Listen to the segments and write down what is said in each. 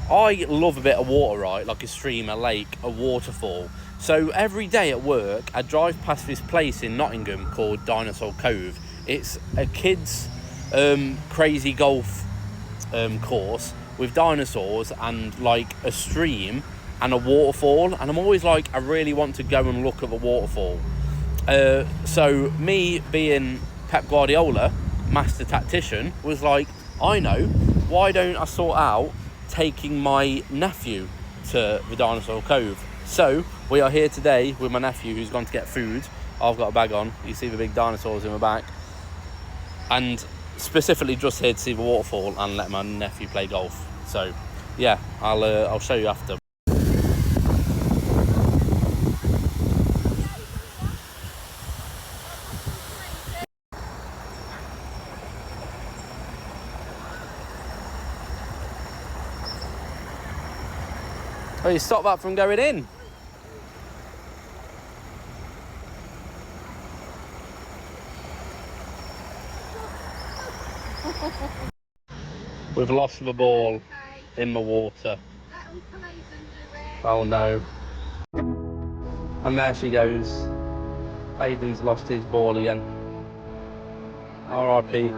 I love a bit of water, right? Like a stream, a lake, a waterfall. So every day at work, I drive past this place in Nottingham called Dinosaur Cove. It's a kids' crazy golf course with dinosaurs and like a stream and a waterfall. And I'm always like, I really want to go and look at the waterfall. So me being Pep Guardiola, master tactician, was like, I know, why don't I sort out taking my nephew to the Dinosaur Cove? So we are here today with my nephew who's gone to get food. I've got a bag on, you see the big dinosaurs in my back, and specifically just here to see the waterfall and let my nephew play golf. So yeah, I'll show you after. Oh, you stopped that from going in. We've lost the ball in the water. Oh no. And there she goes. Aiden's lost his ball again. R.I.P.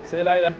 See you later.